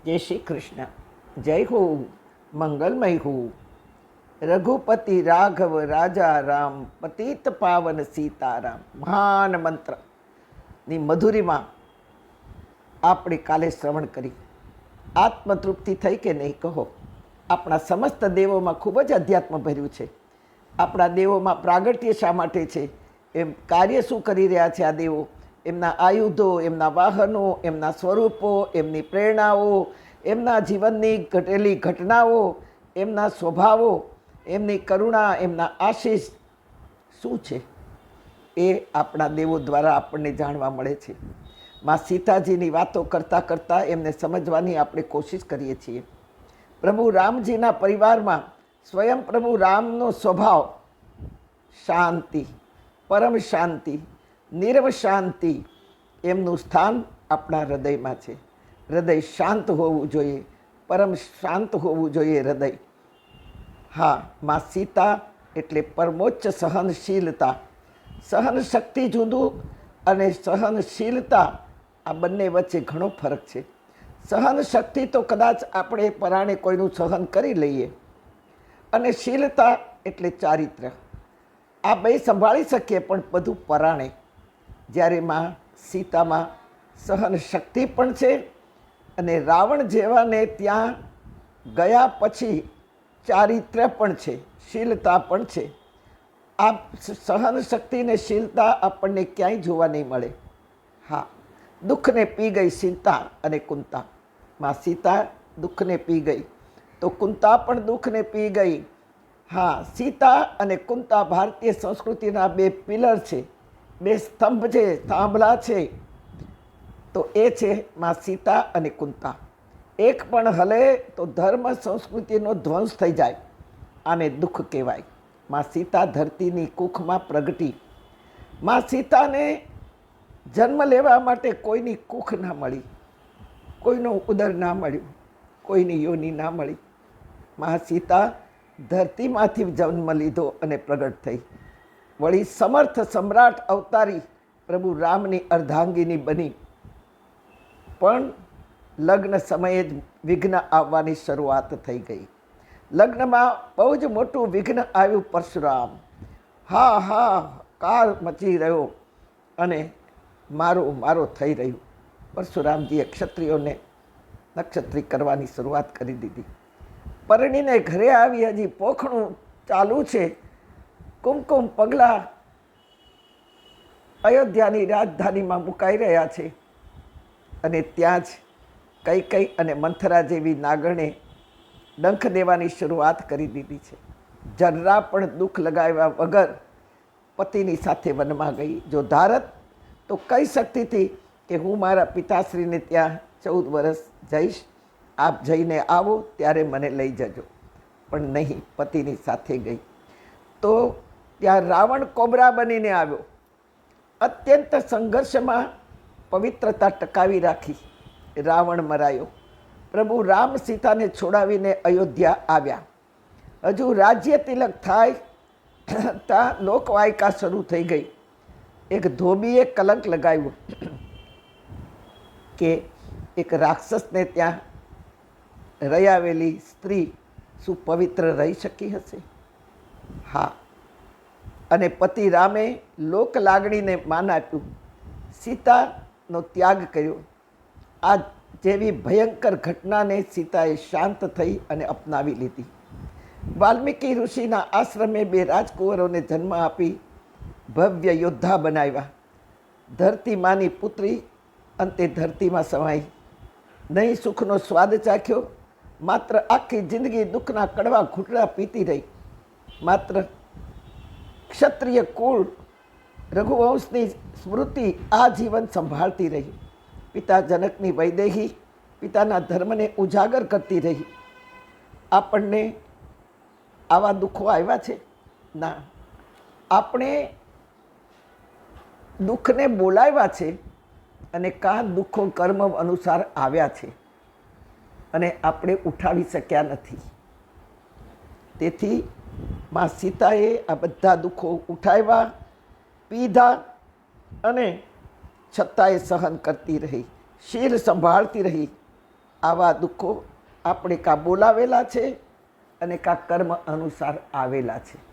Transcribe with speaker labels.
Speaker 1: जय श्री कृष्ण। जय हो, मंगलमय हो। रघुपति राघव राजा राम, पतित पावन सीताराम। महान मंत्र ની મધુરીમાં આપણે કાલે શ્રવણ કરી. આત્મતૃપ્તિ થઈ કે નહીં કહો? આપણા સમસ્ત દેવોમાં ખૂબ જ અધ્યાત્મ ભર્યું છે. આપણા દેવોમાં પ્રાગટ્ય શા માટે છે? એમ કાર્ય શું કરી રહ્યા છે આ દેવો? એમના આયુધો, એમના વાહનો, એમના સ્વરૂપો, એમની પ્રેરણાઓ, એમના જીવનની ઘટેલી ઘટનાઓ, એમના સ્વભાવો, એમની કરુણા, એમના આશીષ શું છે એ આપણા દેવો દ્વારા આપણને જાણવા મળે છે. માં સીતાજીની વાતો કરતાં કરતાં એમને સમજવાની આપણે કોશિશ કરીએ છીએ. પ્રભુ રામજીના પરિવારમાં સ્વયં પ્રભુ રામનો સ્વભાવ શાંતિ, પરમ શાંતિ, નિર્વ શાંતિ, એમનું સ્થાન આપણા હૃદયમાં છે. હૃદય શાંત હોવું જોઈએ, પરમ શાંત હોવું જોઈએ હૃદય. હા, માં સીતા એટલે પરમોચ્ચ સહનશીલતા. સહન શક્તિ જુદું અને સહનશીલતા, આ બંને વચ્ચે ઘણો ફરક છે. સહન શક્તિ તો કદાચ આપણે પરાણે કોઈનું સહન કરી લઈએ, અને શીલતા એટલે ચારિત્ર. આ બે સંભાળી શકીએ, પણ બધું પરાણે. જ્યારે માં સીતામાં સહન શક્તિ પણ છે, અને રાવણ જેવાને ત્યાં ગયા પછી ચારિત્ર પણ છે, શીલતા પણ છે. આ સહન શક્તિ ને શીલતા આપણને ક્યાંય જોવા નહીં મળે. હા, દુઃખને પી ગઈ સીતા અને કુંતા. માં સીતા દુઃખને પી ગઈ તો કુંતા પણ દુઃખને પી ગઈ. હા, સીતા અને કુંતા ભારતીય સંસ્કૃતિના બે પિલર છે, બે સ્તંભ છે, થાંભલા છે. તો એ છે માં સીતા અને કુંતા. એક પણ હલે તો ધર્મ સંસ્કૃતિનો ધ્વંસ થઈ જાય. આને દુઃખ કહેવાય. માં સીતા ધરતીની કુખમાં પ્રગટી. માં સીતાને જન્મ લેવા માટે કોઈની કુખ ના મળી, કોઈનો ઉદર ના મળ્યું, કોઈની યોની ના મળી. માં સીતા ધરતીમાંથી જન્મ લીધો અને પ્રગટ થઈ. વળી સમર્થ સમ્રાટ અવતારી પ્રભુ રામની અર્ધાંગીની બની. પણ લગ્ન સમયે જ વિઘ્ન આવવાની શરૂઆત થઈ ગઈ. લગ્નમાં બહુ જ મોટું વિઘ્ન આવ્યું. પરશુરામ હા હા કાર મચી રહ્યો અને મારો મારો થઈ રહ્યું. પરશુરામજીએ ક્ષત્રિયોને નક્ષત્રી કરવાની શરૂઆત કરી દીધી. પરણીને ઘરે આવી, હજી પોખણું ચાલુ છે. કુમકુમ પગલાં અયોધ્યાની રાજધાનીમાં મુકાઈ રહ્યા છે, અને ત્યાં જ કૈકેયી અને મંથરા જેવી નાગણે ડંખ દેવાની શરૂઆત કરી દીધી છે. જરા પણ દુઃખ લગાવ્યા વગર પતિની સાથે વનમાં ગઈ. જો ધારત તો કહી શકતી હતી કે હું મારા પિતાશ્રીને ત્યાં 14 વર્ષ જઈશ, આપ જઈને આવો ત્યારે મને લઈ જજો. પણ નહીં, પતિની સાથે ગઈ. તો ત્યાં રાવણ કોબરા બનીને આવ્યો. અત્યંત સંઘર્ષમાં પવિત્રતા ટકાવી રાખી. રાવણ મરાયો. પ્રભુ રામ સીતાને છોડાવીને અયોધ્યા આવ્યા. હજુ રાજ્ય તિલક થાય ત્યાં લોકવાયકા શરૂ થઈ ગઈ. એક ધોબીએ કલંક લગાવ્યું કે એક રાક્ષસને ત્યાં રહી આવેલી સ્ત્રી શું પવિત્ર રહી શકી હશે? હા, અને પતિ રામે લોક લાગણીને માન આપ્યું, સીતાનો ત્યાગ કર્યો. આ જેવી ભયંકર ઘટનાને સીતાએ શાંત થઈ અને અપનાવી લીધી. વાલ્મીકી ઋષિના આશ્રમે 2 રાજકુંવરોને જન્મ આપી ભવ્ય યોદ્ધા બનાવ્યા. ધરતી માની પુત્રી અંતે ધરતીમાં સમાઈ. નહીં સુખનો સ્વાદ ચાખ્યો, માત્ર આખી જિંદગી દુઃખના કડવા ઘૂંટડા પીતી રહી. માત્ર ક્ષત્રિય કુળ રઘુવંશની સ્મૃતિ આ જીવન સંભાળતી રહી. પિતા જનકની વૈદેહી પિતાના ધર્મને ઉજાગર કરતી રહી. આપણને આવા દુઃખો આવ્યા છે? ના, આપણે દુઃખને બોલાવ્યા છે, અને કાં દુઃખો કર્મ અનુસાર આવ્યા છે, અને આપણે ઉઠાવી શક્યા નથી. તેથી માં સીતાએ આ બધા દુઃખો ઉઠાવ્યા, પીધા, અને છતાંય સહન કરતી રહી, શીલ સંભાળતી રહી. આવા દુઃખો આપણે કાં બોલાવેલા છે અને કાં કર્મ અનુસાર આવેલા છે.